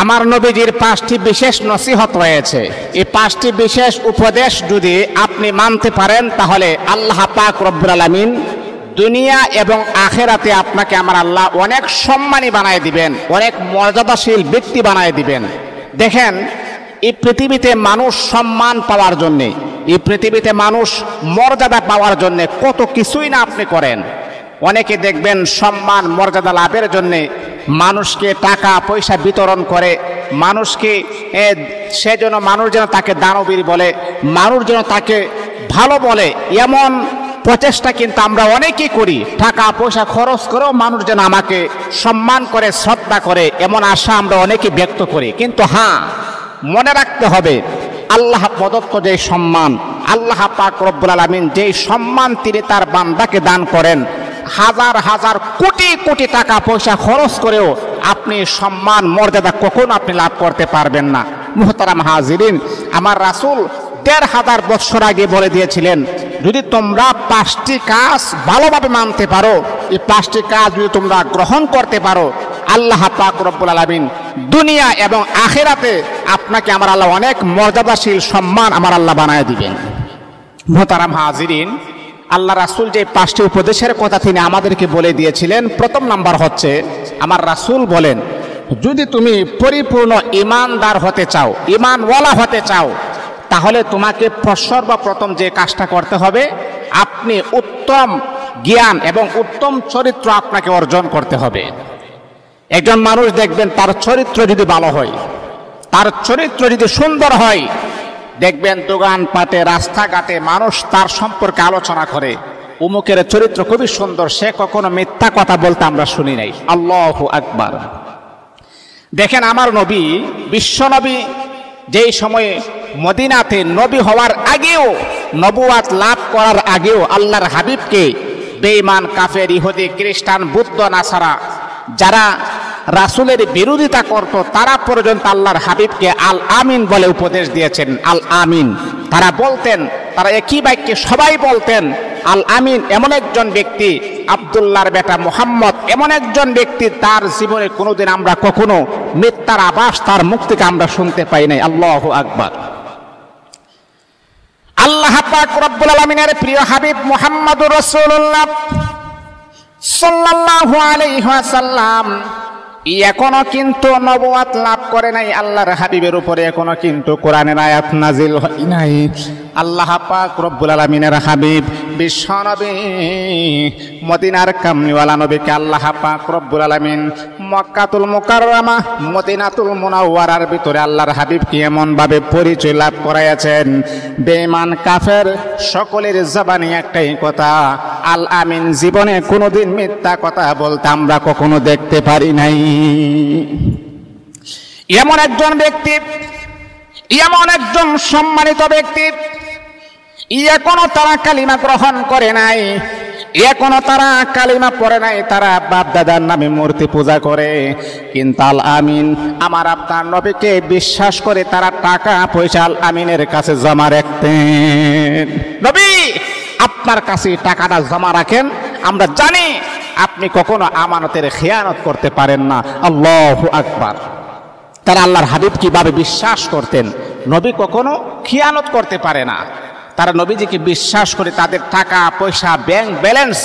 আমার নবীজির 5টি বিশেষ নসিহত রয়েছে। এই 5টি বিশেষ উপদেশ যদি আপনি মানতে পারেন তাহলে আল্লাহ পাক রব্বুল আলামিন দুনিয়া এবং আখিরাতে আপনাকে আমার আল্লাহ অনেক সম্মানী বানায় দিবেন, অনেক মর্যাদাশীল ব্যক্তি বানায় দিবেন। দেখেন, এই পৃথিবীতে মানুষ সম্মান পাওয়ার জন্যে, এই পৃথিবীতে মানুষ মর্যাদা পাওয়ার জন্যে কত কিছুই না আপনি করেন। অনেকে দেখবেন সম্মান মর্যাদা লাভের জন্যে মানুষকে টাকা পয়সা বিতরণ করে, মানুষকে সেজন্য মানুষ যেন তাকে দানবীর বলে, মানুষ যেন তাকে ভালো বলে, এমন প্রচেষ্টা কিন্তু আমরা অনেকেই করি। টাকা পয়সা খরচ করেও মানুষ যেন আমাকে সম্মান করে, শ্রদ্ধা করে, এমন আশা আমরা অনেকেই ব্যক্ত করি। কিন্তু হ্যাঁ, মনে রাখতে হবে আল্লাহ প্রদত্ত যে সম্মান, আল্লাহ পাক রব্বুল আলামিন যেই সম্মান তিনি তার বান্দাকে দান করেন, হাজার হাজার কোটি কোটি টাকা পয়সা খরচ করেও আপনি সম্মান মর্যাদা কখনো আপনি লাভ করতে পারবেন না। মুহতারাম হাজিরিন, আমার রাসূল ১৫০০ বছর আগে বলে দিয়েছিলেন, যদি তোমরা 5টি কাজ ভালোভাবে মানতে পারো, এই 5টি কাজ যদি তোমরা গ্রহণ করতে পারো, আল্লাহ পাক রব্বুল আলামিন দুনিয়া এবং আখিরাতে আপনাকে আমার আল্লাহ অনেক মর্যাদাশীল সম্মান আমার আল্লাহ বানায় দিবেন। মুহতারাম হাজিরিন, আল্লাহ রাসূল যে 5টি উপদেশের কথা তিনি আমাদেরকে বলে দিয়েছিলেন, প্রথম নাম্বার হচ্ছে, আমার রাসূল বলেন, যদি তুমি পরিপূর্ণ ঈমানদার হতে চাও, ঈমানওয়ালা হতে চাও, তাহলে তোমাকে সর্বপ্রথম যে কাজটা করতে হবে, আপনি উত্তম জ্ঞান এবং উত্তম চরিত্র আপনাকে অর্জন করতে হবে। একজন মানুষ দেখবেন তার চরিত্র যদি ভালো হয়, তার চরিত্র যদি সুন্দর হয়, দেখবেন দোকানপাটে রাস্তাঘাটে মানুষ তার সম্পর্কে আলোচনা করে, উমুকের চরিত্র খুবই সুন্দর, সে কখনো মিথ্যা কথা বলতে আমরা শুনি নাই। আল্লাহু আকবার। দেখেন, আমার নবী, বিশ্বনবী যেই সময়ে মদিনাতে নবী হওয়ার আগেও, নবুয়াত লাভ করার আগেও আল্লাহর হাবিবকে বেঈমান, কাফের, ইহুদি, খ্রিস্টান, বুদ্ধ, নাসারা যারা রাসূলের বিরোধিতা করত, তারা পর্যন্ত আল্লাহর হাবিবকে আল আমিন বলে উপদেশ দিয়েছেন। আল আমিন তারা বলতেন, তারা একই বাক্যে সবাই বলতেন, আল আমিন এমন একজন ব্যক্তি, আব্দুল্লাহর বেটা মুহাম্মদ এমন একজন ব্যক্তি, তার জীবনে কোনোদিন আমরা কখনো মিথ্যার আভাস তার মুখ থেকে আমরা শুনতে পাই নাই। আল্লাহু আকবার। আল্লাহ পাক রব্বুল আলামিনের প্রিয় হাবিব মুহাম্মদুর রাসূলুল্লাহ সাল্লাল্লাহু আলাইহি ওয়াসাল্লাম এখনো কিন্তু নবুয়াত লাভ করে নাই। আল্লাহর হাবিবের উপরে এখনো কিন্তু কোরআনের আয়াত নাজিল হয় নাই। আল্লাহ পাক রব্বুল আলামিনের হাবিব বিশ্বনবী, মদিনার কামলিওয়ালা নবীকে আল্লাহ পাক রব্বুল আলামিন মক্কাতুল মুকাররমা, মদিনাতুল মুনাওয়ারার ভিতরে আল্লাহর হাবিবকে এমন ভাবে পরিচয় লাভ করাইয়াছেন, বেঈমান, কাফের সকলের জবানে একটাই কথা, আল আমিন। জীবনে কোনোদিন মিথ্যা কথা বলতে আমরা কখনো দেখতে পারি নাই। এমন একজন ব্যক্তি, এমন একজন সম্মানিত ব্যক্তি, এখনো তারা কালিমা গ্রহণ করে নাই, এখনো তারা কালিমা পড়ে নাই, তারা বাপ দাদার নামে মূর্তি পূজা করে। কিন্তু আল আমিন, আমার আপনার নবীকে বিশ্বাস করে তারা টাকা পয়সা আল আমিনের কাছে জমা রাখতেন। নবী, আপনার কাছে টাকাটা জমা রাখেন, আমরা জানি আপনি কখনো আমানতের খেয়ানত করতে পারেন না। আল্লাহু আকবার। তারা আল্লাহর হাবিব কিভাবে বিশ্বাস করতেন, নবী কখনো খেয়ানত করতে পারে না। তারা নবীজিকে বিশ্বাস করে তাদের টাকা পয়সা, ব্যাংক ব্যালেন্স,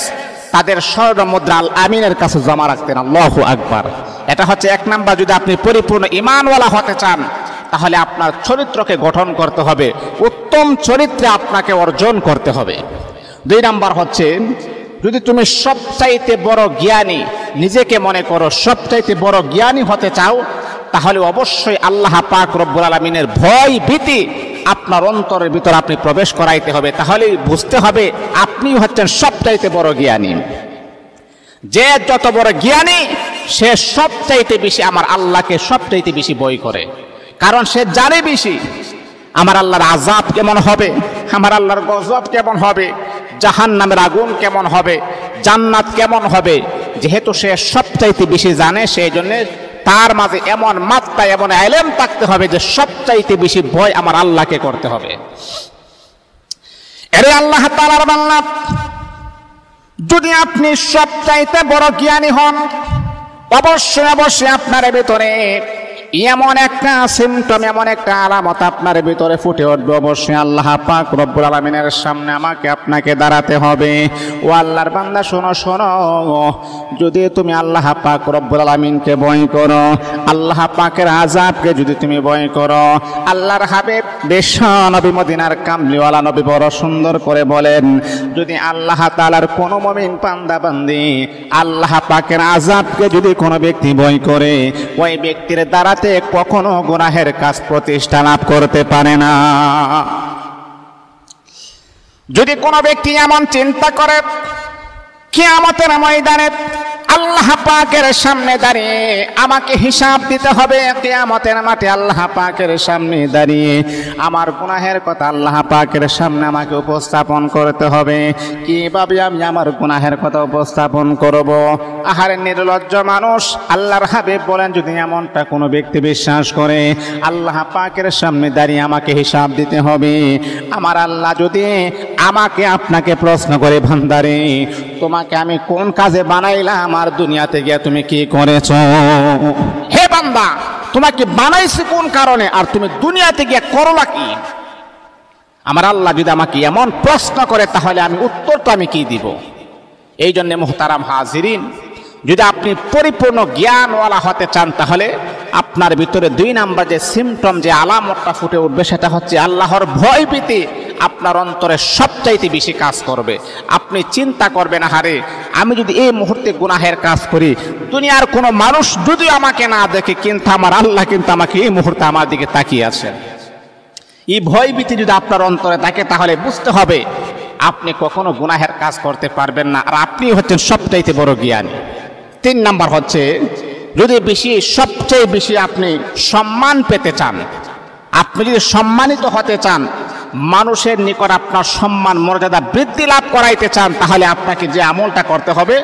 তাদের স্বর্ণ মুদ্রা আল আমিনের কাছে জমা রাখতেন। আল্লাহু আকবার। এটা হচ্ছে 1 নাম্বার। যদি আপনি পরিপূর্ণ ঈমানওয়ালা হতে চান, তাহলে আপনার চরিত্রকে গঠন করতে হবে, উত্তম চরিত্রে আপনাকে অর্জন করতে হবে। 2 নাম্বার হচ্ছে, যদি তুমি সবচাইতে বড় জ্ঞানী নিজেকে মনে করো, সবচাইতে বড় জ্ঞানী হতে চাও, তাহলে অবশ্যই আল্লাহ পাক রব্বুল আলামিনের ভয় ভীতি আপনার অন্তরের ভিতর আপনি প্রবেশ করাইতে হবে। তাহলেই বুঝতে হবে আপনি হচ্ছেন সবচাইতে বড় জ্ঞানী। যে যত বড় জ্ঞানী, সে সবচাইতে বেশি আমার আল্লাহকে সবচাইতে বেশি ভয় করে, কারণ সে জানে বেশি আমার আল্লাহর আযাব কেমন হবে, আমার আল্লাহর গজব কেমন হবে, জাহান্নামের আগুন কেমন হবে, জান্নাত কেমন হবে। যেহেতু সে সবচাইতে বেশি জানে, সেই জন্য তার মাঝে এমন মাত্রা, এমন ইলম থাকতে হবে যে সবচাইতে বেশি ভয় আমার আল্লাহকে করতে হবে। এরে আল্লাহ তাআলার বান্দা, যদি আপনি সবচাইতে বড় জ্ঞানী হন, অবশ্যই অবশ্যই আপনার ভিতরে এমন একটা সিমটম, এমন একটা আলামত আপনার ভিতরে ফুটে উঠবে। অবশ্যই আল্লাহ পাক রব্বুল আলামিনের সামনে আমাকে আপনাকে দাঁড়াতে হবে। ও আল্লাহর বান্দা শোনো শোনো, যদি তুমি আল্লাহ পাক রব্বুল আলামিনকে ভয় করো, আল্লাহ পাকের আযাবকে যদি তুমি ভয় করো, আল্লাহর হাবিব বিশ্ব নবী মদিনার কামলিওয়ালা নবী বড় সুন্দর করে বলেন, যদি আল্লাহ তাআলার কোনো মুমিন বান্দা বান্দি আল্লাহ পাকের আযাবকে যদি কোনো ব্যক্তি ভয় করে, ওই ব্যক্তির দ্বারা কখনো গুনাহের কাজ প্রতিষ্ঠা লাভ করতে পারে না। যদি কোনো ব্যক্তি এমন চিন্তা করে কিয়ামতের ময়দানে আল্লাহ পাকের সামনে দাঁড়িয়ে আমাকে হিসাব দিতে হবে, কিয়ামতের মাঠে আল্লাহ পাকের সামনে দাঁড়িয়ে আমার গুনাহের কথা আল্লাহ পাকের সামনে আমাকে উপস্থাপন করতে হবে, কিভাবে আমি আমার গুনাহের কথা উপস্থাপন করব? আহারে নির্লজ্জ মানুষ, আল্লাহর হাবিব বলেন, যদি এমনটা কোনো ব্যক্তি বিশ্বাস করে আল্লাহ পাকের সামনে দাঁড়িয়ে আমাকে হিসাব দিতে হবে, আমার আল্লাহ যদি আমাকে আপনাকে প্রশ্ন করে, বান্দারে তোমাকে আমি কোন কাজে বানাইলাম, আর দুনিয়াতে গিয়ে তুমি কি করেছো? হে বান্দা, তোমাকে বানাইছি কোন কারণে, আর তুমি দুনিয়াতে গিয়ে করলা কি? আমার আল্লাহ যদি আমাকে এমন প্রশ্ন করে, তাহলে আমি উত্তরটা আমি কি দিব? এই জন্য মুহতারাম হাজিরিন, যদি আপনি পরিপূর্ণ জ্ঞানওয়ালা হতে চান, তাহলে আপনার ভিতরে 2 নাম্বার যে সিমটম, যে আলামতটা ফুটে উঠবে, সেটা হচ্ছে আল্লাহর ভয়ভীতি আপনার অন্তরে সবচাইতে বেশি কাজ করবে। আপনি চিন্তা করবেন, হারে আমি যদি এই মুহূর্তে গুনাহের কাজ করি, দুনিয়ার কোনো মানুষ যদি আমাকে না দেখে, কিন্তু আমার আল্লাহ কিন্তু আমাকে এই মুহূর্তে আমার দিকে তাকিয়ে আছেন। এই ভয়ভীতি যদি আপনার অন্তরে থাকে, তাহলে বুঝতে হবে আপনি কখনো গুনাহের কাজ করতে পারবেন না, আর আপনি হচ্ছেন সবচাইতে বড় জ্ঞানী। 3 নাম্বার হচ্ছে, যদি সবচেয়ে বেশি আপনি সম্মান পেতে চান, আপনি যদি সম্মানিত হতে চান, মানুষের নিকট আপনার সম্মান মর্যাদা বৃদ্ধি লাভ করাইতে চান, তাহলে আপনাকে যে আমলটা করতে হবে,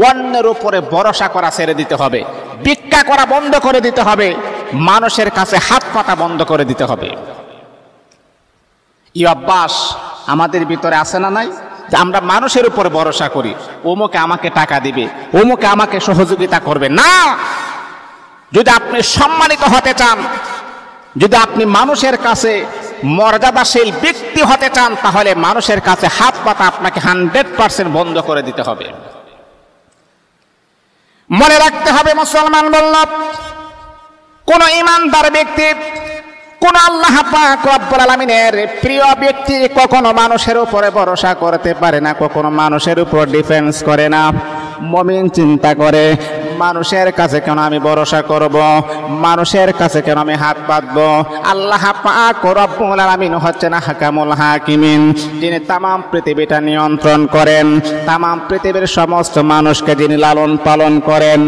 অন্যের উপরে ভরসা করা ছেড়ে দিতে হবে, ভিক্ষা করা বন্ধ করে দিতে হবে, মানুষের কাছে হাত পাতা বন্ধ করে দিতে হবে। এই অভ্যাস আমাদের ভিতরে আছে না নাই? আমরা মানুষের উপরে ভরসা করি, অমুকে আমাকে টাকা দিবে, অমুকে আমাকে সহযোগিতা করবে না। যদি আপনি সম্মানিত হতে চান, যদি আপনি মানুষের কাছে মর্যাদাশীল ব্যক্তি হতে চান, তাহলে মানুষের কাছে হাত পাতা আপনাকে 100% বন্ধ করে দিতে হবে। মনে রাখতে হবে, মুসলমান বলল, কোন ইমানদার ব্যক্তি, কোন আল্লাহ পাক রব্বুল আলামিনের প্রিয় ব্যক্তি কখনো মানুষের উপরে ভরসা করতে পারে না, কখনো মানুষের উপর ডিফেন্স করে না। মুমিন চিন্তা করে, মানুষের কাছে কেন আমি ভরসা করব, মানুষের কাছে কেন আমি হাত পাতবো? আল্লাহ পাক রব্বুল আলামিন হচ্ছেন হাকামুল হাকিমিন, যিনি তামাম পৃথিবীটা নিয়ন্ত্রণ করেন, তামাম পৃথিবীর সমস্ত মানুষকে যিনি লালন পালন করেন।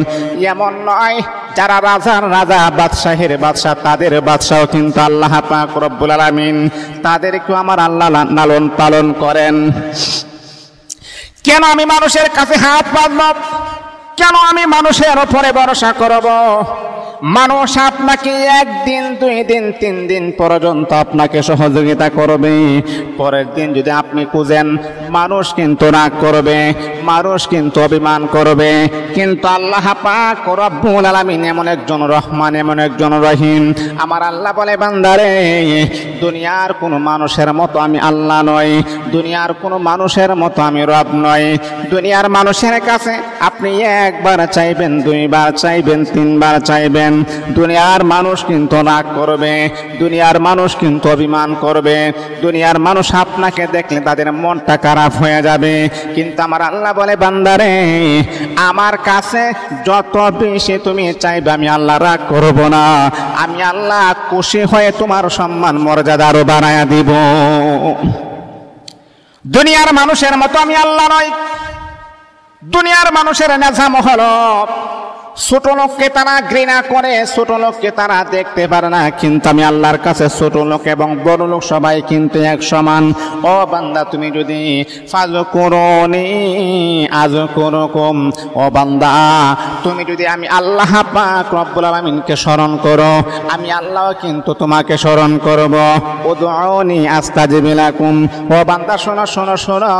এমন নয় যারা রাজার রাজা, বাদশাহের বাদশাহ, তাদের বাদশাও কিন্তু আল্লাহ পাক রব্বুল আলামিন, তাদেরকেও আমার আল্লাহ লালন পালন করেন। কেন আমি মানুষের কাছে হাত পাতব? কেন আমি মানুষের উপরে ভরসা করব? মানুষ আপনাকে 1 দিন 2 দিন 3 দিন পর্যন্ত আপনাকে সহযোগিতা করবে, পরের দিন যদি আপনি খুঁজেন, মানুষ কিন্তু রাগ করবে, মানুষ কিন্তু অভিমান করবে। কিন্তু আল্লাহ পাক রব্বুল আলামিন এমন একজন রহমান, এমন একজন রহিম। আমার আল্লাহ বলে, বান্দারে দুনিয়ার কোনো মানুষের মতো আমি আল্লাহ নই, দুনিয়ার কোনো মানুষের মতো আমি রব নই। দুনিয়ার মানুষের কাছে আপনি 1 বার চাইবেন, 2 বার চাইবেন, 3 বার চাইবেন, দুনিয়ার মানুষ কিন্তু রাগ করবে, দুনিয়ার মানুষ কিন্তু অভিমান করবে, দুনিয়ার মানুষ আপনাকে দেখলে তাদের মনটা খারাপ হয়ে যাবে। কিন্তু আমার আল্লাহ বলে, বান্দারে আমার কাছে যত বেশি তুমি চাইবে, আমি আল্লাহ রাগ করব না, আমি আল্লাহ খুশি হয়ে তোমার সম্মান মর্যাদা আরো বাড়ায়া দিব। দুনিয়ার মানুষের মতো আমি আল্লাহ নই। দুনিয়ার মানুষের নিজাম হলো, ছোট লোককে তারা ঘৃণা করে, ছোট লোককে তারা দেখতে পারে না, কিন্তু আমি আল্লাহর কাছে ছোট লোক এবং বড় লোক সবাই কিন্তু এক সমান। ও বান্দা, তুমি যদি ফাযকুরুনি আযকুরুকুম, ও বান্দা তুমি যদি আমি আল্লাহ পাক রব্বুল আলামিনকে স্মরণ করো, আমি আল্লাহ কিন্তু তোমাকে স্মরণ করব। উদউনি আস্তাজিব লাকুম, ও বান্দা শোনো শোনো শোনো,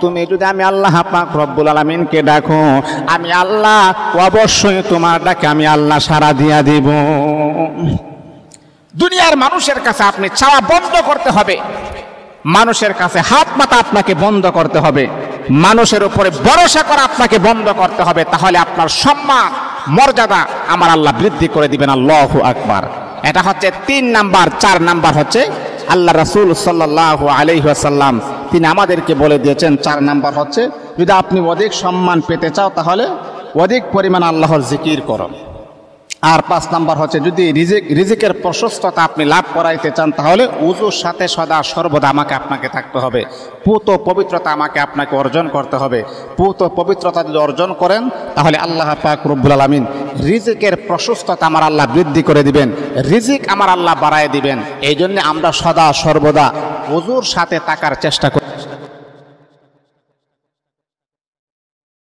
তুমি যদি আমি আল্লাহ পাক রব্বুল আলামিনকে ডাকো, আমি আল্লাহ অবশ্যই তোমার ডাকে আমি আল্লাহ সাড়া দিয়া দিব। দুনিয়ার মানুষের কাছে আপনি চাওয়া বন্ধ করতে হবে, মানুষের কাছে হাত পাতা আপনাকে বন্ধ করতে হবে, মানুষের উপরে ভরসা করা আপনাকে বন্ধ করতে হবে। তাহলে আপনার সম্মান মর্যাদা আমার আল্লাহ বৃদ্ধি করে দিবেন। আল্লাহু আকবার। এটা হচ্ছে 3 নাম্বার। 4 নাম্বার হচ্ছে আল্লাহ রাসূল সাল্লাল্লাহু আলাইহি ওয়াসাল্লাম তিনি আমাদেরকে বলে দিয়েছেন, 4 নাম্বার হচ্ছে যদি আপনি অধিক সম্মান পেতে চাও তাহলে অধিক পরিমাণ আল্লাহর জিকির করো। আর 5 নাম্বার হচ্ছে যদি রিজিকের প্রশস্ততা আপনি লাভ করাইতে চান তাহলে উযুর সাথে সদা সর্বদা আপনাকে থাকতে হবে। পুত পবিত্রতা আপনাকে অর্জন করতে হবে। পুত পবিত্রতা যদি অর্জন করেন তাহলে আল্লাহ পাক রব্বুল আলামিন রিজিকের প্রশস্ততা আমার আল্লাহ বৃদ্ধি করে দিবেন, রিজিক আমার আল্লাহ বাড়ায় দিবেন। এই জন্য আমরা সদা সর্বদা উযুর সাথে থাকার চেষ্টা করি।